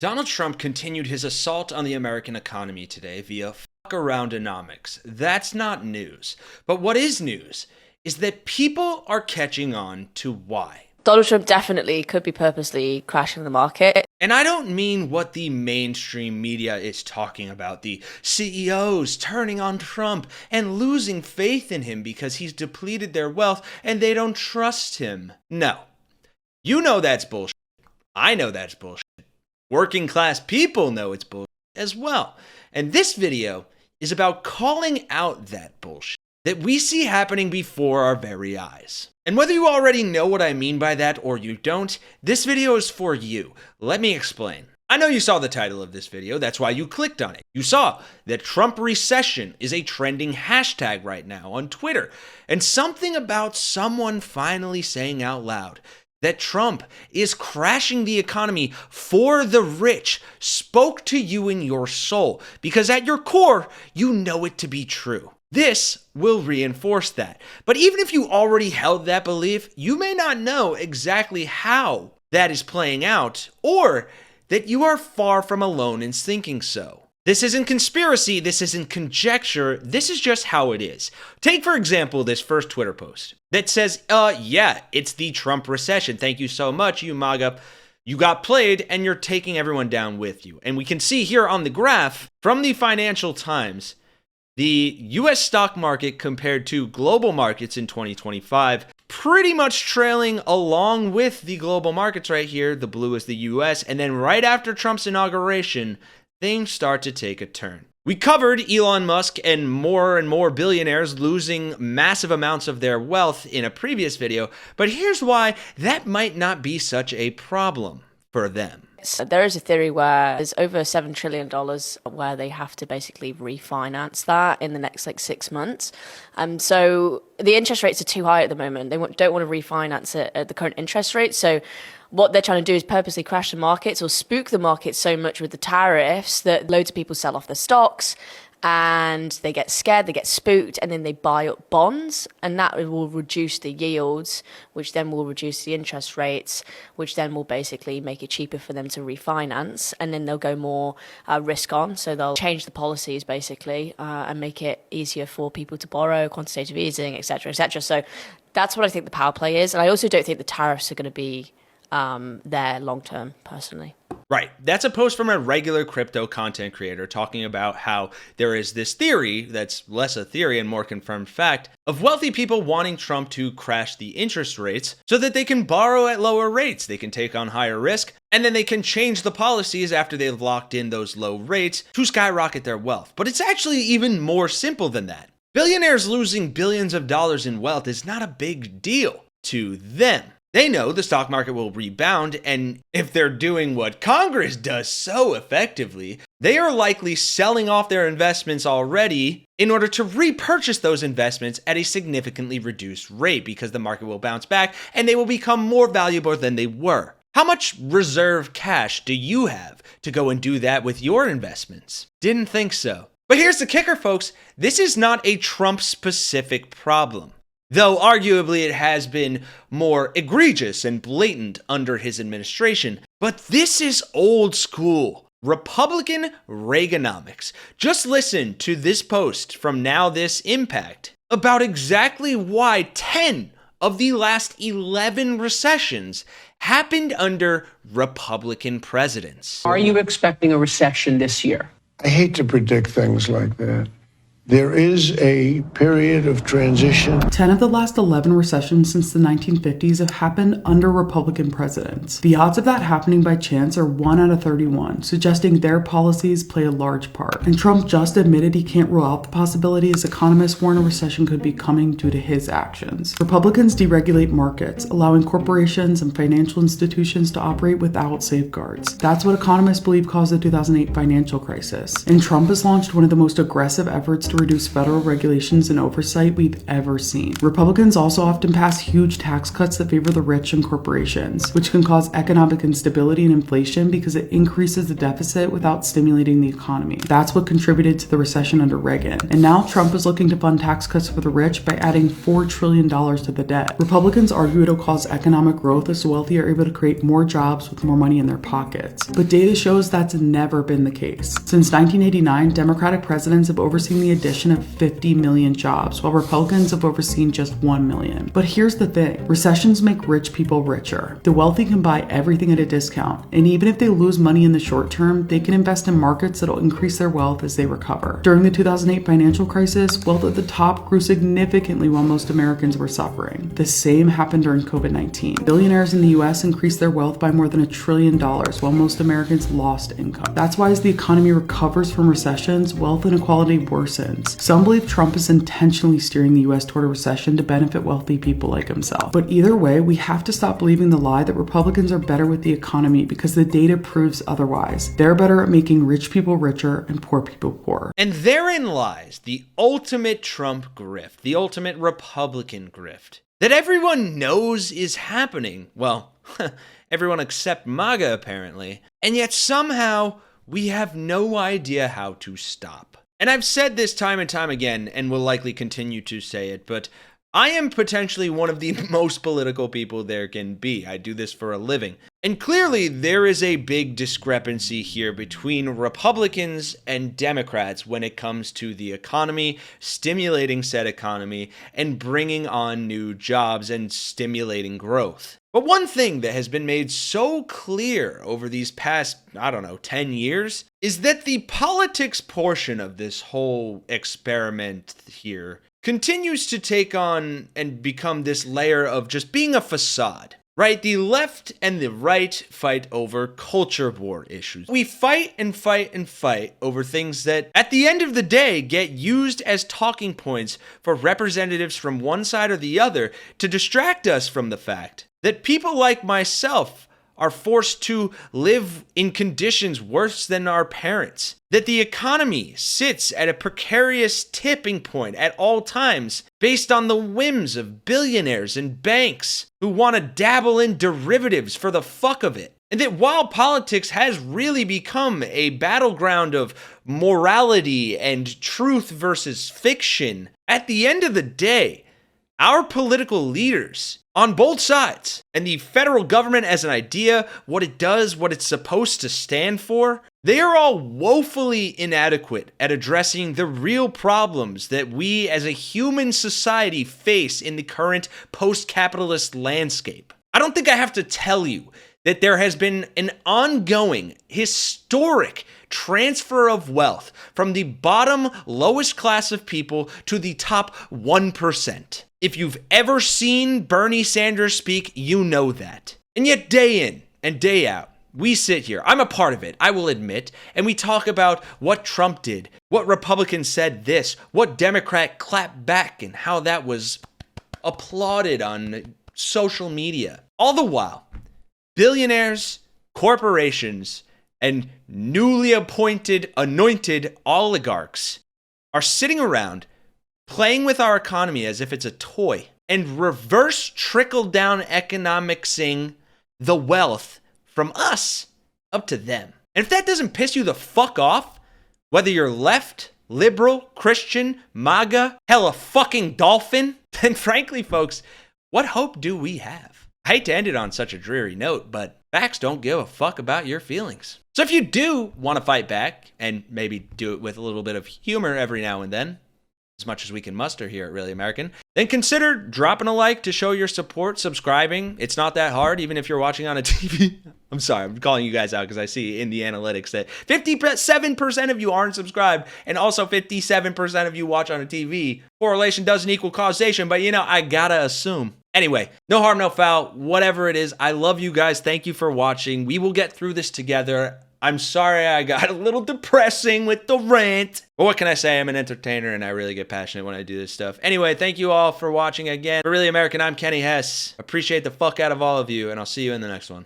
Donald Trump continued his assault on the American economy today via fuck-aroundonomics. That's not news. But what is news is that people are catching on to why. Donald Trump definitely could be purposely crashing the market. And I don't mean what the mainstream media is talking about, the CEOs turning on Trump and losing faith in him because he's depleted their wealth and they don't trust him. No. You know that's bullshit. I know that's bullshit. Working class people know it's bullshit as well. And this video is about calling out that bullshit that we see happening before our very eyes. And whether you already know what I mean by that or you don't, this video is for you. Let me explain. I know you saw the title of this video, that's why you clicked on it. You saw that Trump Recession is a trending hashtag right now on Twitter, and something about someone finally saying out loud that Trump is crashing the economy for the rich spoke to you in your soul, because at your core, you know it to be true. This will reinforce that. But even if you already held that belief, you may not know exactly how that is playing out, or that you are far from alone in thinking so. This isn't conspiracy, this isn't conjecture, this is just how it is. Take, for example, this first Twitter post that says, yeah, it's the Trump recession. Thank you so much, you MAGA. You got played and you're taking everyone down with you. And we can see here on the graph from the Financial Times, the US stock market compared to global markets in 2025, pretty much trailing along with the global markets right here. The blue is the US. And then right after Trump's inauguration, things start to take a turn. We covered Elon Musk and more billionaires losing massive amounts of their wealth in a previous video, but here's why that might not be such a problem for them. So there is a theory where there's over $7 trillion where they have to basically refinance that in the next 6 months. So the interest rates are too high at the moment. They don't want to refinance it at the current interest rate. So what they're trying to do is purposely crash the markets or spook the market so much with the tariffs that loads of people sell off their stocks and they get scared, they get spooked, and then they buy up bonds, and that will reduce the yields, which then will reduce the interest rates, which then will basically make it cheaper for them to refinance, and then they'll go more risk on, so they'll change the policies basically and make it easier for people to borrow, quantitative easing, etc., etc. So that's what I think the power play is, and I also don't think the tariffs are going to be there long term, personally. Right. That's a post from a regular crypto content creator talking about how there is this theory that's less a theory and more confirmed fact of wealthy people wanting Trump to crash the interest rates so that they can borrow at lower rates. They can take on higher risk, and then they can change the policies after they've locked in those low rates to skyrocket their wealth. But it's actually even more simple than that. Billionaires losing billions of dollars in wealth is not a big deal to them. They know the stock market will rebound, and if they're doing what Congress does so effectively, they are likely selling off their investments already in order to repurchase those investments at a significantly reduced rate because the market will bounce back and they will become more valuable than they were. How much reserve cash do you have to go and do that with your investments? Didn't think so. But here's the kicker, folks. This is not a Trump-specific problem. Though arguably it has been more egregious and blatant under his administration. But this is old school Republican Reaganomics. Just listen to this post from Now This Impact about exactly why 10 of the last 11 recessions happened under Republican presidents. Are you expecting a recession this year? I hate to predict things like that. There is a period of transition. 10 of the last 11 recessions since the 1950s have happened under Republican presidents. The odds of that happening by chance are 1 out of 31, suggesting their policies play a large part. And Trump just admitted he can't rule out the possibility as economists warn a recession could be coming due to his actions. Republicans deregulate markets, allowing corporations and financial institutions to operate without safeguards. That's what economists believe caused the 2008 financial crisis. And Trump has launched one of the most aggressive efforts to to reduce federal regulations and oversight we've ever seen. Republicans also often pass huge tax cuts that favor the rich and corporations, which can cause economic instability and inflation because it increases the deficit without stimulating the economy. That's what contributed to the recession under Reagan. And now Trump is looking to fund tax cuts for the rich by adding $4 trillion to the debt. Republicans argue it'll cause economic growth as the wealthy are able to create more jobs with more money in their pockets. But data shows that's never been the case. Since 1989, Democratic presidents have overseen the addition of 50 million jobs, while Republicans have overseen just 1 million. But here's the thing, recessions make rich people richer. The wealthy can buy everything at a discount, and even if they lose money in the short term, they can invest in markets that'll increase their wealth as they recover. During the 2008 financial crisis, wealth at the top grew significantly while most Americans were suffering. The same happened during COVID-19. Billionaires in the US increased their wealth by more than $1 trillion, while most Americans lost income. That's why as the economy recovers from recessions, wealth inequality worsens. Some believe Trump is intentionally steering the US toward a recession to benefit wealthy people like himself. But either way, we have to stop believing the lie that Republicans are better with the economy because the data proves otherwise. They're better at making rich people richer and poor people poor. And therein lies the ultimate Trump grift, the ultimate Republican grift, that everyone knows is happening. Well, everyone except MAGA apparently. And yet somehow we have no idea how to stop. And I've said this time and time again, and will likely continue to say it, but I am potentially one of the most political people there can be. I do this for a living. And clearly there is a big discrepancy here between Republicans and Democrats when it comes to the economy, stimulating said economy, and bringing on new jobs and stimulating growth. But one thing that has been made so clear over these past, 10 years, is that the politics portion of this whole experiment here continues to take on and become this layer of just being a facade. Right? The left and the right fight over culture war issues. We fight and fight and fight over things that, at the end of the day, get used as talking points for representatives from one side or the other to distract us from the fact that people like myself are forced to live in conditions worse than our parents. That the economy sits at a precarious tipping point at all times based on the whims of billionaires and banks who want to dabble in derivatives for the fuck of it. And that while politics has really become a battleground of morality and truth versus fiction, at the end of the day, our political leaders on both sides, and the federal government as an idea, what it does, what it's supposed to stand for, they are all woefully inadequate at addressing the real problems that we as a human society face in the current post-capitalist landscape. I don't think I have to tell you that there has been an ongoing, historic transfer of wealth from the bottom, lowest class of people to the top 1%. If you've ever seen Bernie Sanders speak, you know that. And yet day in and day out, we sit here, I'm a part of it, I will admit, and we talk about what Trump did, what Republicans said this, what Democrat clapped back, and how that was applauded on social media. All the while, billionaires, corporations, and newly anointed oligarchs are sitting around playing with our economy as if it's a toy and reverse trickle-down economicsing the wealth from us up to them. And if that doesn't piss you the fuck off, whether you're left, liberal, Christian, MAGA, hell, a fucking dolphin, then frankly, folks, what hope do we have? I hate to end it on such a dreary note, but facts don't give a fuck about your feelings. So if you do want to fight back, and maybe do it with a little bit of humor every now and then, as much as we can muster here at Really American, then consider dropping a like to show your support, subscribing. It's not that hard, even if you're watching on a TV. I'm sorry, I'm calling you guys out because I see in the analytics that 57% of you aren't subscribed, and also 57% of you watch on a TV. Correlation doesn't equal causation, but I gotta assume. Anyway, no harm, no foul, whatever it is. I love you guys. Thank you for watching. We will get through this together. I'm sorry I got a little depressing with the rant. But what can I say? I'm an entertainer and I really get passionate when I do this stuff. Anyway, thank you all for watching again. For Really American, I'm Kenny Hesse. Appreciate the fuck out of all of you, and I'll see you in the next one.